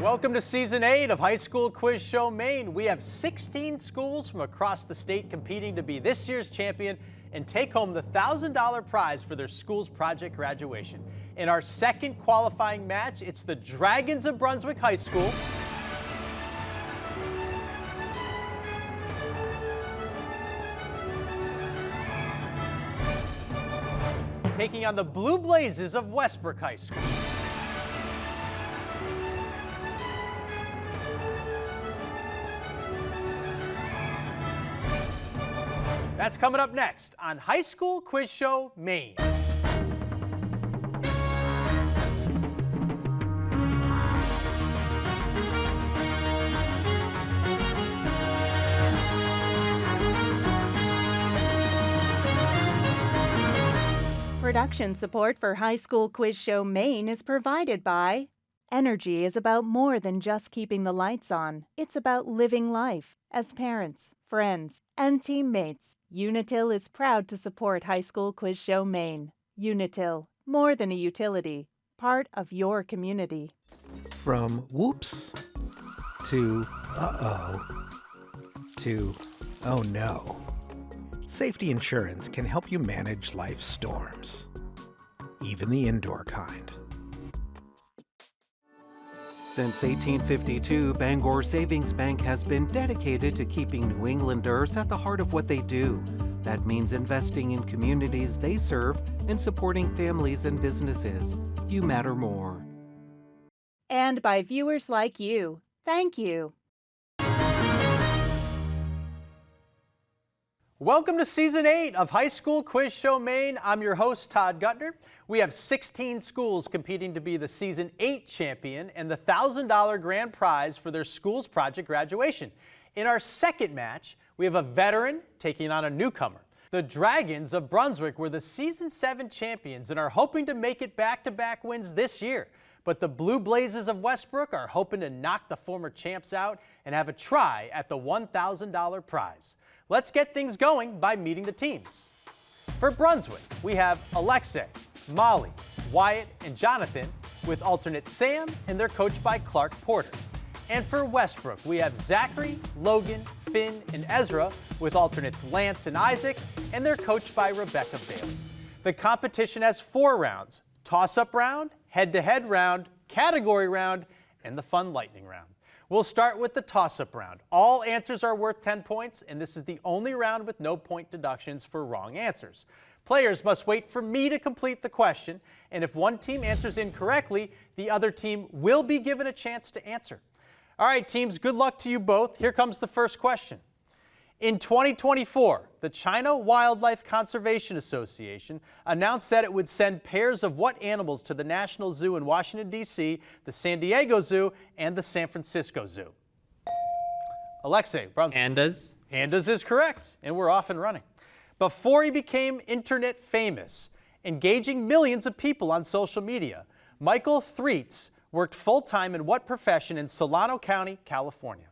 Welcome to Season 8 of High School Quiz Show Maine. We have 16 schools from across the state competing to be this year's champion and take home the $1,000 prize for their school's project graduation. In our second qualifying match, it's the Dragons of Brunswick High School taking on the Blue Blazes of Westbrook High School. That's coming up next on High School Quiz Show Maine. Production support for High School Quiz Show Maine is provided by Energy is about more than just keeping the lights on. It's about living life. As parents, friends, and teammates, Unitil is proud to support High School Quiz Show Maine. Unitil, more than a utility, part of your community. From whoops to uh-oh to oh no. Safety insurance can help you manage life's storms, even the indoor kind. Since 1852, Bangor Savings Bank has been dedicated to keeping New Englanders at the heart of what they do. That means investing in communities they serve and supporting families and businesses. You matter more. And by viewers like you. Thank you. Welcome to Season 8 of High School Quiz Show Maine. I'm your host, Todd Gutner. We have 16 schools competing to be the Season 8 champion and the $1,000 grand prize for their school's project graduation. In our second match, we have a veteran taking on a newcomer. The Dragons of Brunswick were the Season 7 champions and are hoping to make it back-to-back wins this year. But the Blue Blazes of Westbrook are hoping to knock the former champs out and have a try at the $1,000 prize. Let's get things going by meeting the teams. For Brunswick, we have Alexei, Molly, Wyatt, and Jonathan with alternate Sam, and they're coached by Clark Porter. And for Westbrook, we have Zachary, Logan, Finn, and Ezra with alternates Lance and Isaac, and they're coached by Rebecca Bailey. The competition has 4 rounds: toss-up round, head-to-head round, category round, and the fun lightning round. We'll start with the toss-up round. All answers are worth 10 points, and this is the only round with no point deductions for wrong answers. Players must wait for me to complete the question, and if one team answers incorrectly, the other team will be given a chance to answer. All right, teams, good luck to you both. Here comes the first question. In 2024, the China Wildlife Conservation Association announced that it would send pairs of what animals to the National Zoo in Washington, D.C., the San Diego Zoo, and the San Francisco Zoo? Alexei, Brunswick. Pandas. Pandas is correct, and we're off and running. Before he became internet famous, engaging millions of people on social media, Michael Threets worked full-time in what profession in Solano County, California?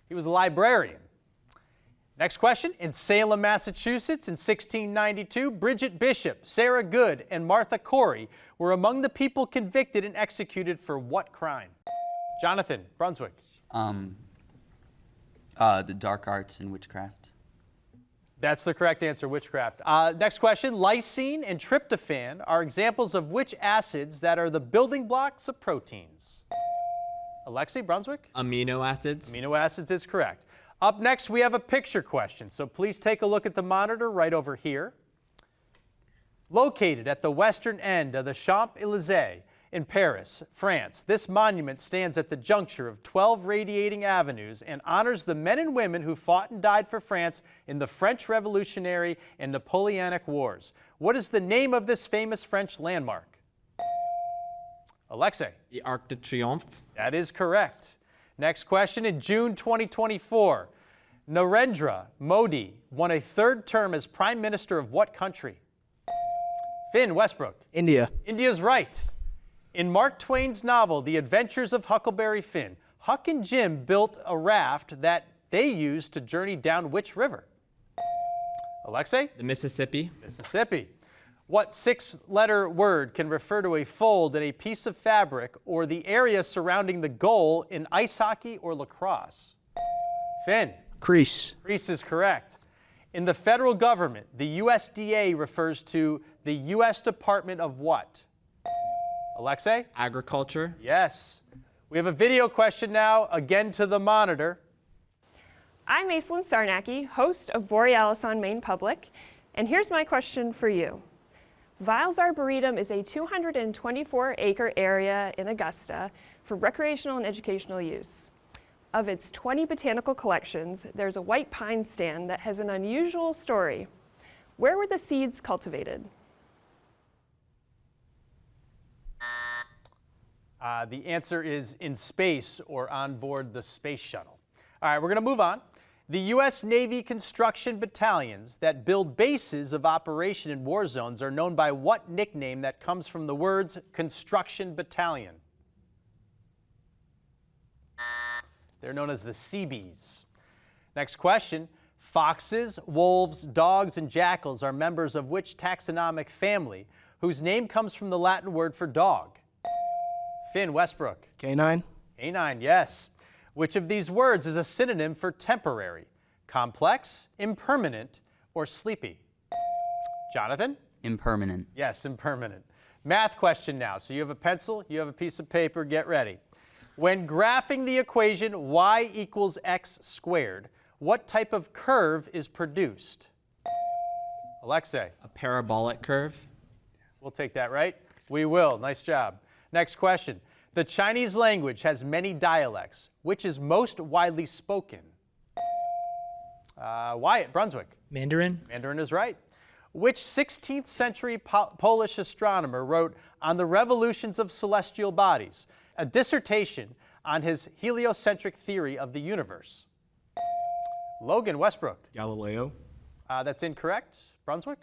He was a librarian. Next question. In Salem, Massachusetts in 1692, Bridget Bishop, Sarah Good, and Martha Corey were among the people convicted and executed for what crime? Jonathan, Brunswick. The dark arts and witchcraft. That's the correct answer, witchcraft. Next question. Lysine and tryptophan are examples of which acids that are the building blocks of proteins? Alexei, Brunswick? Amino acids. Amino acids is correct. Up next, we have a picture question, so please take a look at the monitor right over here. Located at the western end of the Champs-Élysées in Paris, France, this monument stands at the juncture of 12 radiating avenues and honors the men and women who fought and died for France in the French Revolutionary and Napoleonic Wars. What is the name of this famous French landmark? Alexei. The Arc de Triomphe. That is correct. Next question. In June 2024, Narendra Modi won a 3rd term as Prime Minister of what country? Finn, Westbrook. India. India's right. In Mark Twain's novel, The Adventures of Huckleberry Finn, Huck and Jim built a raft that they used to journey down which river? Alexei? The Mississippi. Mississippi. What six-letter word can refer to a fold in a piece of fabric or the area surrounding the goal in ice hockey or lacrosse? Finn. Crease. Crease is correct. In the federal government, the USDA refers to the U.S. Department of what? Alexei? Agriculture. Yes. We have a video question now, again to the monitor. I'm Aislinn Sarnacki, host of Borealis on Maine Public, and here's my question for you. Viles Arboretum is a 224-acre area in Augusta for recreational and educational use. Of its 20 botanical collections, there's a white pine stand that has an unusual story. Where were the seeds cultivated? The answer is in space or on board the space shuttle. All right, we're going to move on. The U.S. Navy construction battalions that build bases of operation in war zones are known by what nickname that comes from the words construction battalion? They're known as the Seabees. Next question. Foxes, wolves, dogs, and jackals are members of which taxonomic family whose name comes from the Latin word for dog? Finn, Westbrook. Canine. Canine, yes. Which of these words is a synonym for temporary? Complex, impermanent, or sleepy? Jonathan? Impermanent. Yes, impermanent. Math question now. So you have a pencil, you have a piece of paper, get ready. When graphing the equation y equals x squared, what type of curve is produced? Alexei? A parabolic curve. We'll take that, right? We will. Nice job. Next question. The Chinese language has many dialects. Which is most widely spoken? Wyatt, Brunswick. Mandarin. Mandarin is right. Which 16th century Polish astronomer wrote on the revolutions of celestial bodies, a dissertation on his heliocentric theory of the universe? Logan, Westbrook. Galileo. That's incorrect. Brunswick?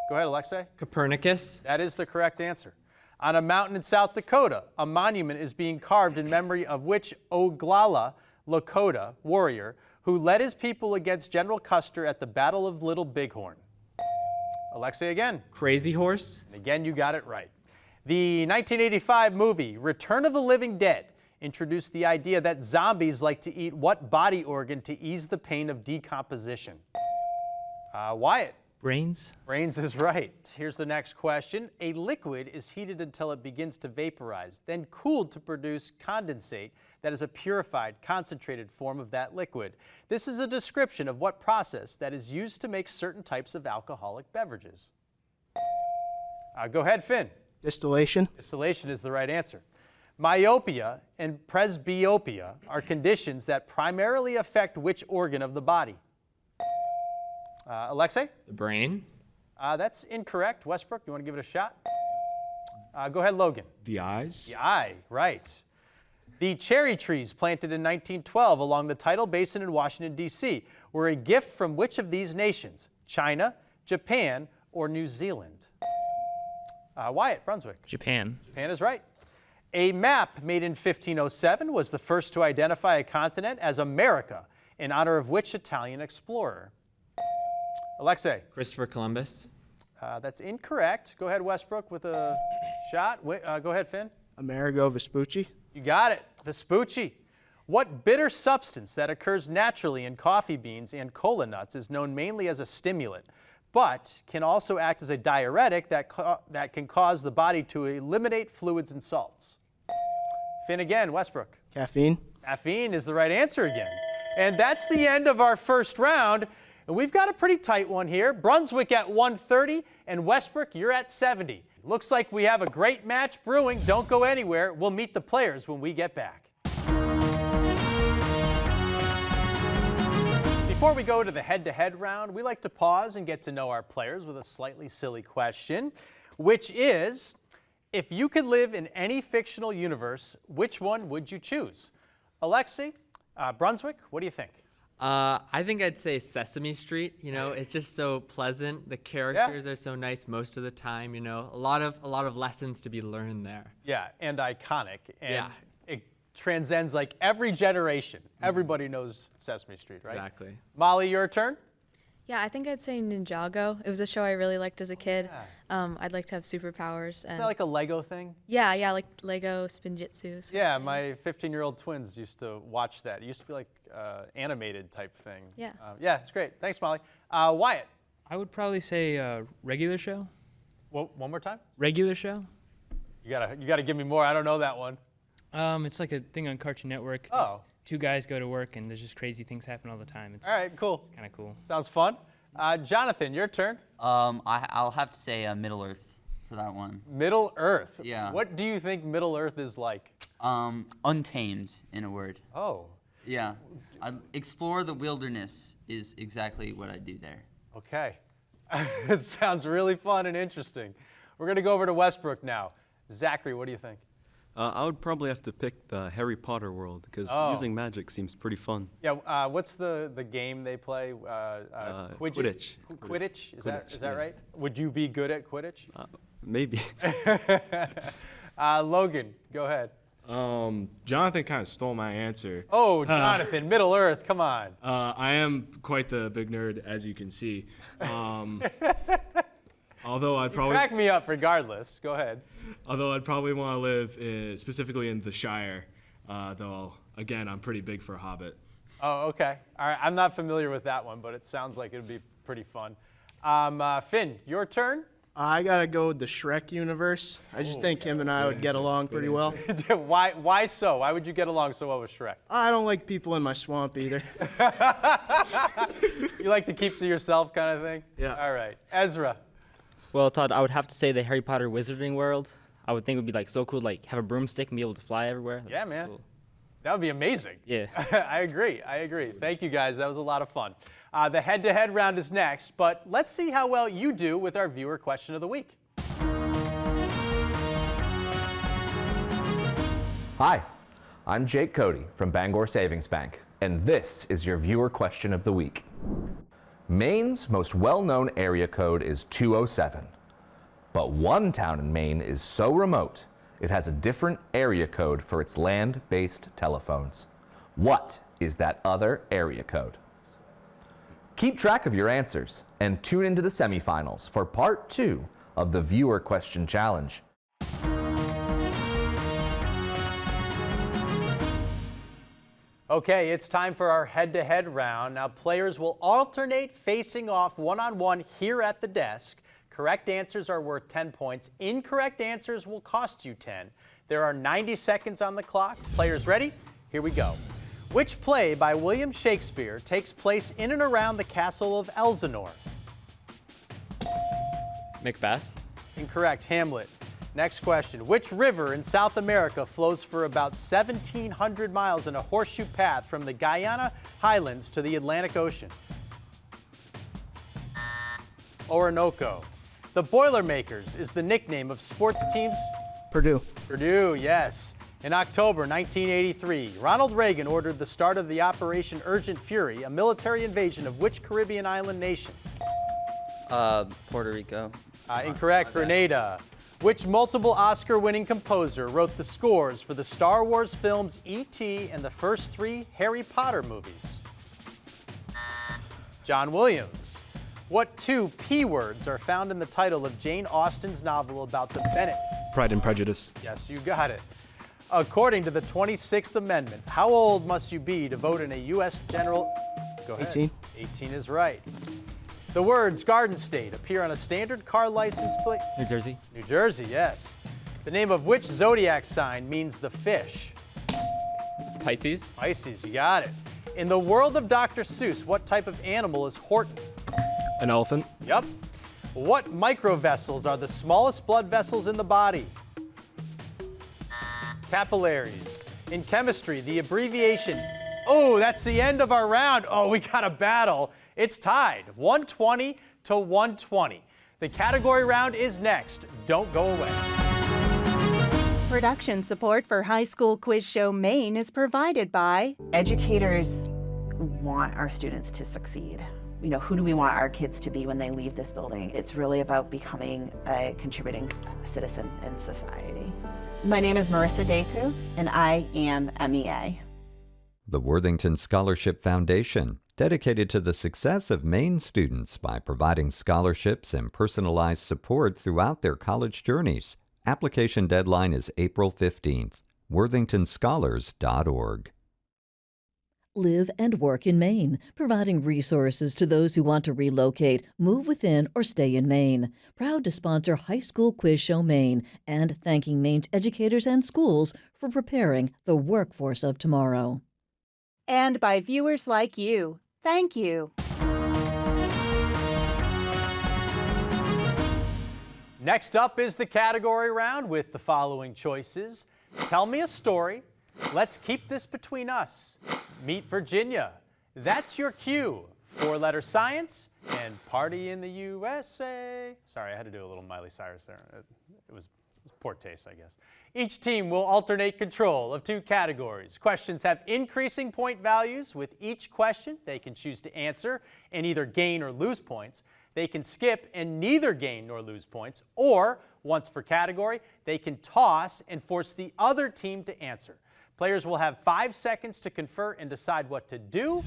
Go ahead, Alexei. Copernicus. That is the correct answer. On a mountain in South Dakota, a monument is being carved in memory of which Oglala Lakota warrior who led his people against General Custer at the Battle of Little Bighorn? Alexei again. Crazy Horse. And again, you got it right. The 1985 movie Return of the Living Dead introduced the idea that zombies like to eat what body organ to ease the pain of decomposition? Wyatt. Brains. Brains is right. Here's the next question. A liquid is heated until it begins to vaporize, then cooled to produce condensate that is a purified, concentrated form of that liquid. This is a description of what process that is used to make certain types of alcoholic beverages? Go ahead, Finn. Distillation. Distillation is the right answer. Myopia and presbyopia are conditions that primarily affect which organ of the body? Alexei? The brain. That's incorrect. Westbrook, you want to give it a shot? Go ahead, Logan. The eyes. The eye, right. The cherry trees planted in 1912 along the Tidal Basin in Washington, D.C. were a gift from which of these nations? China, Japan, or New Zealand? Wyatt, Brunswick. Japan. Japan is right. A map made in 1507 was the first to identify a continent as America in honor of which Italian explorer? Alexei. Christopher Columbus. That's incorrect. Go ahead, Westbrook, with a shot. Go ahead, Finn. Amerigo Vespucci. You got it. Vespucci. What bitter substance that occurs naturally in coffee beans and cola nuts is known mainly as a stimulant, but can also act as a diuretic that can cause the body to eliminate fluids and salts? Finn again, Westbrook. Caffeine. Caffeine is the right answer again. And that's the end of our first round. And we've got a pretty tight one here. Brunswick at 130 and Westbrook, you're at 70. Looks like we have a great match brewing. Don't go anywhere. We'll meet the players when we get back. Before we go to the head-to-head round, we like to pause and get to know our players with a slightly silly question, which is, if you could live in any fictional universe, which one would you choose? Alexei, Brunswick, what do you think? I think I'd say Sesame Street. You know, it's just so pleasant. The characters are so nice most of the time. You know, a lot of lessons to be learned there. Yeah, and iconic. And Yeah. it transcends like every generation. Everybody knows Sesame Street, right? Exactly. Molly, your turn? Yeah, I think I'd say Ninjago. It was a show I really liked as a kid. I'd like to have superpowers. Isn't that like a Lego thing? Yeah, like Lego Spinjitzu. Yeah, my 15-year-old twins used to watch that. It used to be like animated type thing. Yeah. Yeah, it's great. Thanks, Molly. Wyatt. I would probably say regular show. Well, one more time. Regular show. You gotta give me more. I don't know that one. It's like a thing on Cartoon Network. Oh. Two guys go to work and there's just crazy things happen all the time. It's All right, cool. kind of cool. Sounds fun. Jonathan, your turn. I'll have to say Middle Earth for that one. Middle Earth. Yeah. What do you think Middle Earth is like? Untamed, in a word. Oh. Yeah. Explore the wilderness is exactly what I do there. Okay. It sounds really fun and interesting. We're gonna go over to Westbrook now. Zachary, what do you think? I would probably have to pick the Harry Potter world because using magic seems pretty fun. Yeah. What's the game they play? Quidditch. Quidditch. Is that right? Would you be good at Quidditch? Maybe. Logan, go ahead. Jonathan kind of stole my answer. Oh, Jonathan, Middle Earth, come on. I am quite the big nerd, as you can see. Although I'd probably Crack me up regardless. Go ahead. Although I'd probably want to live specifically in the Shire, though again I'm pretty big for Hobbit. Oh, okay. All right. I'm not familiar with that one, but it sounds like it'd be pretty fun. Finn, your turn. I gotta go with the Shrek universe. I just think him and I would get along pretty well. Why so? Why would you get along so well with Shrek? I don't like people in my swamp either. You like to keep to yourself kind of thing? Yeah. All right. Ezra. Well, Todd, I would have to say the Harry Potter Wizarding World. I would think it would be like so cool, like have a broomstick and be able to fly everywhere. Yeah, man. Cool. That would be amazing. Yeah. I agree. Thank you, guys. That was a lot of fun. The head-to-head round is next, but let's see how well you do with our viewer question of the week. Hi, I'm Jake Cody from Bangor Savings Bank, and this is your viewer question of the week. Maine's most well-known area code is 207, but one town in Maine is so remote, it has a different area code for its land-based telephones. What is that other area code? Keep track of your answers and tune into the semifinals for part 2 of the Viewer Question Challenge. Okay, it's time for our head-to-head round. Now, players will alternate facing off one-on-one here at the desk. Correct answers are worth 10 points. Incorrect answers will cost you 10. There are 90 seconds on the clock. Players ready? Here we go. Which play by William Shakespeare takes place in and around the castle of Elsinore? Macbeth. Incorrect. Hamlet. Next question. Which river in South America flows for about 1,700 miles in a horseshoe path from the Guyana Highlands to the Atlantic Ocean? Orinoco. The Boilermakers is the nickname of sports teams. Purdue. Purdue, yes. In October 1983, Ronald Reagan ordered the start of the Operation Urgent Fury, a military invasion of which Caribbean island nation? Puerto Rico. Incorrect. Grenada. Which multiple Oscar-winning composer wrote the scores for the Star Wars films E.T. and the first 3 Harry Potter movies? John Williams. What 2 P words are found in the title of Jane Austen's novel about the Bennett? Pride and Prejudice. Yes, you got it. According to the 26th Amendment, how old must you be to vote in a U.S. general? Go ahead. 18. 18 is right. The words Garden State appear on a standard car license plate. New Jersey. New Jersey, yes. The name of which zodiac sign means the fish? Pisces. Pisces, you got it. In the world of Dr. Seuss, what type of animal is Horton? An elephant. Yep. What microvessels are the smallest blood vessels in the body? Capillaries. In chemistry, the abbreviation. Oh, that's the end of our round. Oh, we got a battle. It's tied, 120 to 120. The category round is next. Don't go away. Production support for High School Quiz Show Maine is provided by educators want our students to succeed. You know, who do we want our kids to be when they leave this building? It's really about becoming a contributing citizen in society. My name is Marissa Deku, and I am MEA. The Worthington Scholarship Foundation, dedicated to the success of Maine students by providing scholarships and personalized support throughout their college journeys. Application deadline is April 15th. worthingtonscholars.org. Live and work in Maine, providing resources to those who want to relocate, move within, or stay in Maine. Proud to sponsor High School Quiz Show Maine and thanking Maine's educators and schools for preparing the workforce of tomorrow. And by viewers like you. Thank you. Next up is the category round with the following choices. Tell me a story. Let's keep this between us. Meet Virginia. That's your cue. Four-letter science and Party in the USA. Sorry, I had to do a little Miley Cyrus there. It was poor taste, I guess. Each team will alternate control of two categories. Questions have increasing point values. With each question, they can choose to answer and either gain or lose points. They can skip and neither gain nor lose points. Or, once per category, they can toss and force the other team to answer. Players will have 5 seconds to confer and decide what to do.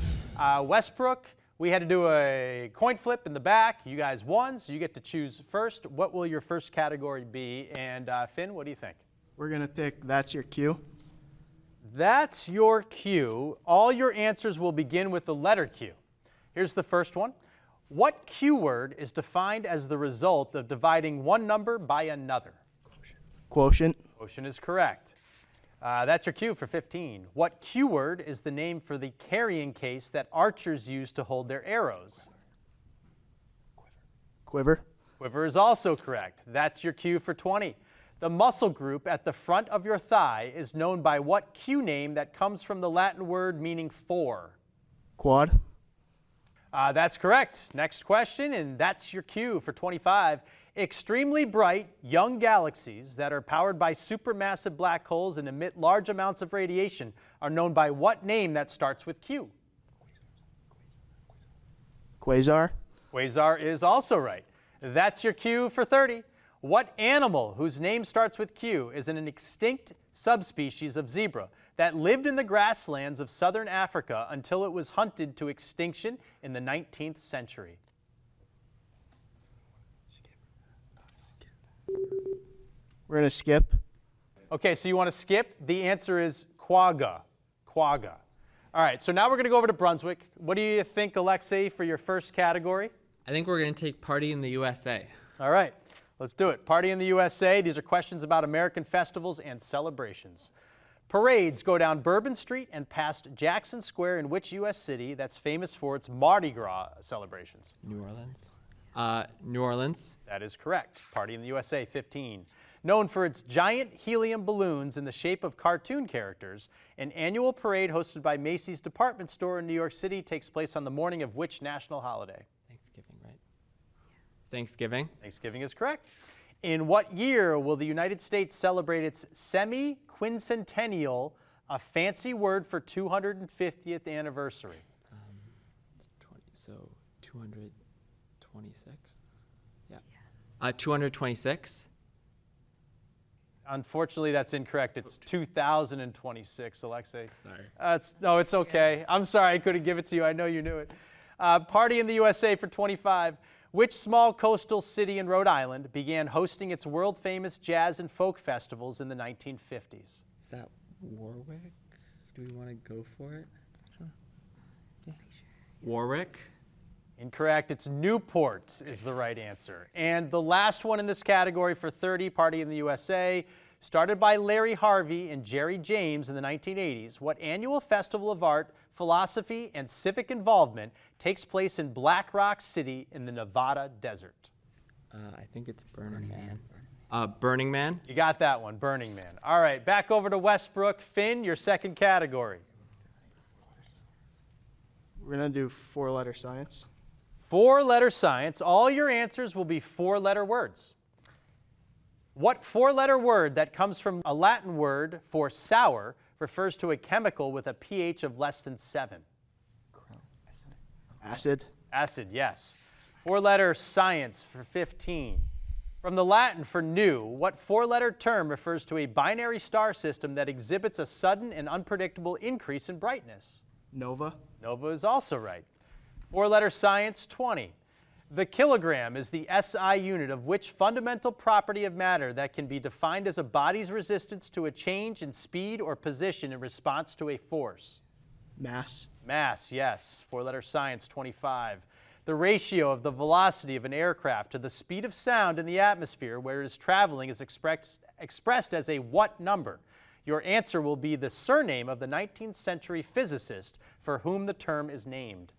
Westbrook, we had to do a coin flip in the back. You guys won, so you get to choose first. What will your first category be? And Finn, what do you think? We're going to pick That's Your Cue. That's your cue. All your answers will begin with the letter Q. Here's the first one. What Q word is defined as the result of dividing one number by another? Quotient. Quotient is correct. That's your cue for 15. What Q word is the name for the carrying case that archers use to hold their arrows? Quiver. Quiver is also correct. That's your cue for 20. The muscle group at the front of your thigh is known by what Q name that comes from the Latin word meaning four? Quad. That's correct. Next question, and that's your cue for 25. Extremely bright, young galaxies that are powered by supermassive black holes and emit large amounts of radiation are known by what name that starts with Q? Quasar. Quasar is also right. That's your cue for 30. What animal whose name starts with Q is an extinct subspecies of zebra that lived in the grasslands of southern Africa until it was hunted to extinction in the 19th century? We're going to skip. Okay, so you want to skip? The answer is quagga. Quagga. All right, so now we're going to go over to Brunswick. What do you think, Alexei, for your first category? I think we're going to take Party in the USA. All right, let's do it. Party in the USA. These are questions about American festivals and celebrations. Parades go down Bourbon Street and past Jackson Square in which U.S. city that's famous for its Mardi Gras celebrations? New Orleans. New Orleans. That is correct. Party in the USA, 15. Known for its giant helium balloons in the shape of cartoon characters, an annual parade hosted by Macy's department store in New York City takes place on the morning of which national holiday? Thanksgiving, right? Thanksgiving. Thanksgiving is correct. In what year will the United States celebrate its semi-quincentennial, a fancy word for 250th anniversary? 226? Yeah. 226? Unfortunately, that's incorrect. It's 2026, Alexei. Sorry. No, it's okay. I'm sorry I couldn't give it to you. I know you knew it. Party in the USA for 25. Which small coastal city in Rhode Island began hosting its world-famous jazz and folk festivals in the 1950s? Is that Warwick? Do we want to go for it? Yeah. Warwick? Incorrect. It's Newport is the right answer. And the last one in this category for 30, Party in the USA, started by Larry Harvey and Jerry James in the 1980s. What annual festival of art, philosophy, and civic involvement takes place in Black Rock City in the Nevada desert? I think it's Burning Man. Burning Man? You got that one, Burning Man. All right, back over to Westbrook. Finn, your second category. We're going to do four-letter science. Four-letter science. All your answers will be four-letter words. What four-letter word that comes from a Latin word for sour refers to a chemical with a pH of less than 7? Acid. Acid, yes. Four-letter science for 15. From the Latin for new, what four-letter term refers to a binary star system that exhibits a sudden and unpredictable increase in brightness? Nova. Nova is also right. Four-letter science 20. The kilogram is the SI unit of which fundamental property of matter that can be defined as a body's resistance to a change in speed or position in response to a force? Mass. Mass, yes. Four-letter science 25. The ratio of the velocity of an aircraft to the speed of sound in the atmosphere where it is traveling is expressed as a what number? Your answer will be the surname of the 19th century physicist for whom the term is named.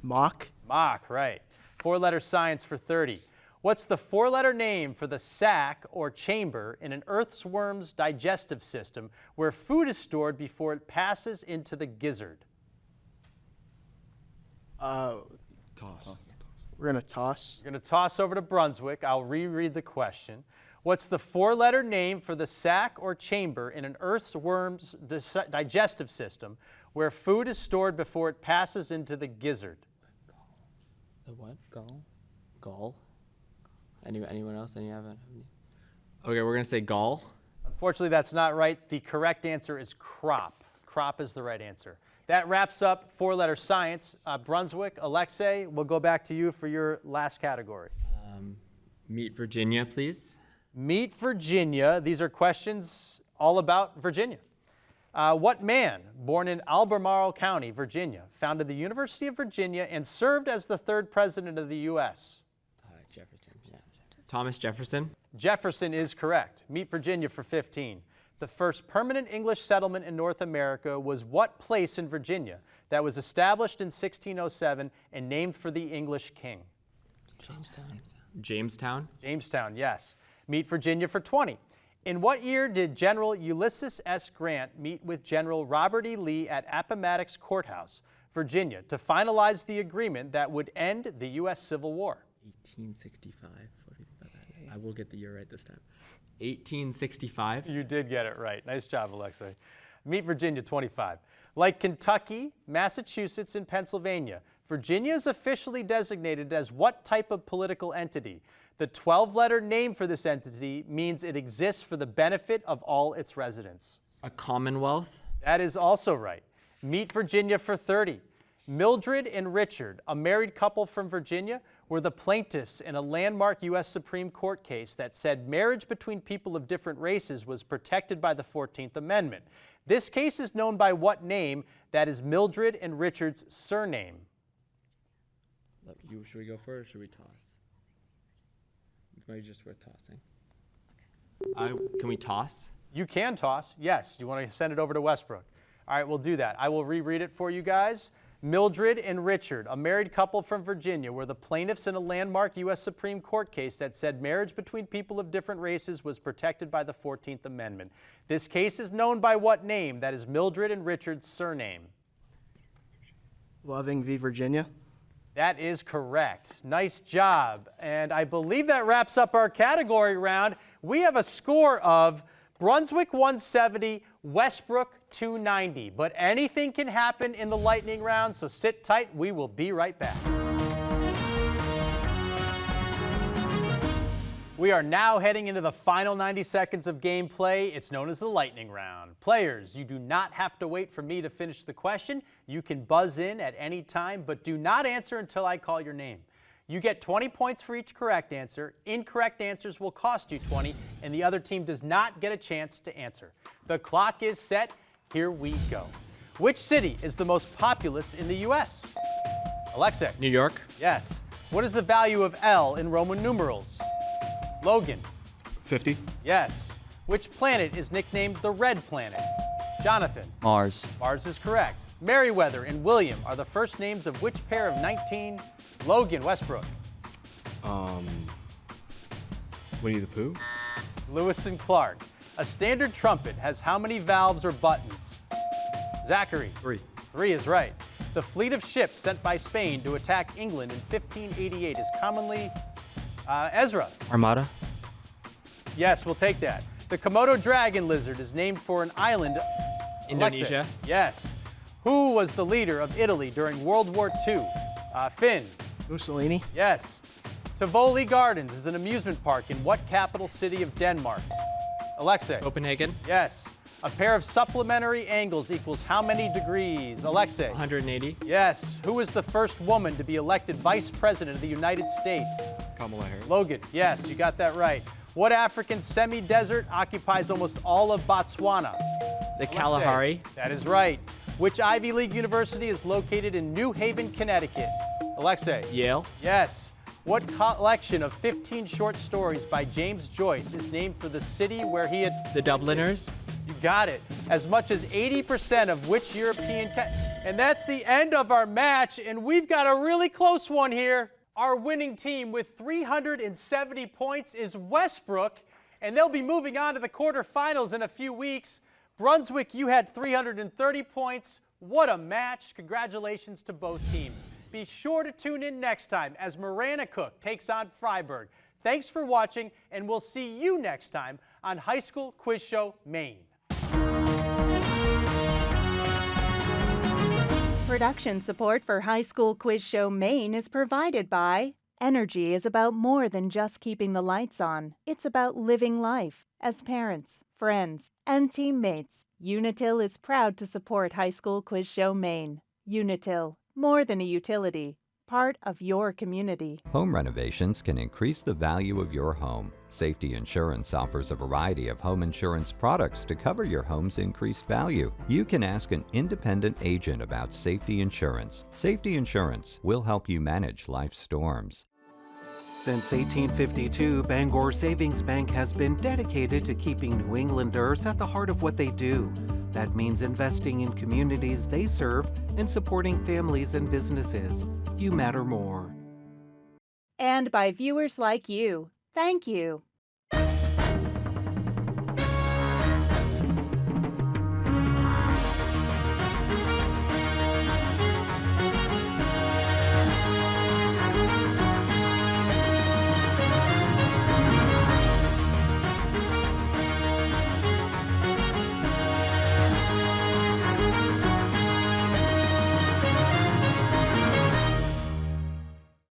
Mach. Mach, right. Four-letter science for 30. What's the four-letter name for the sac or chamber in an earthworm's digestive system where food is stored before it passes into the gizzard? Toss. We're going to toss. You're going to toss over to Brunswick. I'll reread the question. What's the four-letter name for the sac or chamber in an earthworm's digestive system where food is stored before it passes into the gizzard? The what? Gall? Anyone else? Okay, we're going to say gall. Unfortunately, that's not right. The correct answer is crop. Crop is the right answer. That wraps up four-letter science. Brunswick, Alexei, we'll go back to you for your last category. Meet Virginia, please. Meet Virginia. These are questions all about Virginia. What man, born in Albemarle County, Virginia, founded the University of Virginia and served as the third president of the U.S.? Jefferson, yeah. Thomas Jefferson. Jefferson is correct. Meet Virginia for 15. The first permanent English settlement in North America was what place in Virginia that was established in 1607 and named for the English king? Jamestown. Jamestown, yes. Meet Virginia for 20. In what year did General Ulysses S. Grant meet with General Robert E. Lee at Appomattox Courthouse, Virginia, to finalize the agreement that would end the U.S. Civil War? 1865. What do you think about that? I will get the year right this time. 1865. You did get it right. Nice job, Alexei. Meet Virginia 25. Like Kentucky, Massachusetts, and Pennsylvania, Virginia is officially designated as what type of political entity? The 12-letter name for this entity means it exists for the benefit of all its residents. A commonwealth. That is also right. Meet Virginia for 30. Mildred and Richard, a married couple from Virginia, were the plaintiffs in a landmark U.S. Supreme Court case that said marriage between people of different races was protected by the 14th Amendment. This case is known by what name? That is Mildred and Richard's surname. Should we go first or should we toss? It's maybe just worth tossing. Can we toss? You can toss, yes. You want to send it over to Westbrook. All right, we'll do that. I will reread it for you guys. Mildred and Richard, a married couple from Virginia, were the plaintiffs in a landmark U.S. Supreme Court case that said marriage between people of different races was protected by the 14th Amendment. This case is known by what name? That is Mildred and Richard's surname. Loving v. Virginia. That is correct. Nice job. And I believe that wraps up our category round. We have a score of Brunswick 170, Westbrook 290. But anything can happen in the lightning round, so sit tight. We will be right back. We are now heading into the final 90 seconds of gameplay. It's known as the lightning round. Players, you do not have to wait for me to finish the question. You can buzz in at any time, but do not answer until I call your name. You get 20 points for each correct answer. Incorrect answers will cost you 20, and the other team does not get a chance to answer. The clock is set. Here we go. Which city is the most populous in the U.S.? Alexei. New York. Yes. What is the value of L in Roman numerals? Logan. 50. Yes. Which planet is nicknamed the Red Planet? Jonathan. Mars. Mars is correct. Meriwether and William are the first names of which pair of 19... Logan, Westbrook. Winnie the Pooh. Lewis and Clark. A standard trumpet has how many valves or buttons? Zachary. 3. 3 is right. The fleet of ships sent by Spain to attack England in 1588 is commonly... Ezra. Armada. Yes, we'll take that. The Komodo dragon lizard is named for an island. Indonesia. Alexei. Yes. Who was the leader of Italy during World War II? Finn. Mussolini. Yes. Tivoli Gardens is an amusement park in what capital city of Denmark? Alexei. Copenhagen. Yes. A pair of supplementary angles equals how many degrees? Alexei. 180. Yes. Who was the first woman to be elected Vice President of the United States? Kamala Harris. Logan. Yes, you got that right. What African semi-desert occupies almost all of Botswana? The Kalahari. That is right. Which Ivy League university is located in New Haven, Connecticut? Alexei. Yale. Yes. What collection of 15 short stories by James Joyce is named for the city where he had... The Dubliners. You got it. As much as 80% of which European... And that's the end of our match, and we've got a really close one here. Our winning team with 370 points is Westbrook, and they'll be moving on to the quarterfinals in a few weeks. Brunswick, you had 330 points. What a match. Congratulations to both teams. Be sure to tune in next time as Marana Cook takes on Freiburg. Thanks for watching, and we'll see you next time on High School Quiz Show Maine. Production support for High School Quiz Show Maine is provided by Energy is about more than just keeping the lights on. It's about living life. As parents, friends, and teammates, Unitil is proud to support High School Quiz Show Maine. Unitil, more than a utility, part of your community. Home renovations can increase the value of your home. Safety Insurance offers a variety of home insurance products to cover your home's increased value. You can ask an independent agent about Safety Insurance. Safety Insurance will help you manage life's storms. Since 1852, Bangor Savings Bank has been dedicated to keeping New Englanders at the heart of what they do. That means investing in communities they serve and supporting families and businesses. You matter more. And by viewers like you. Thank you.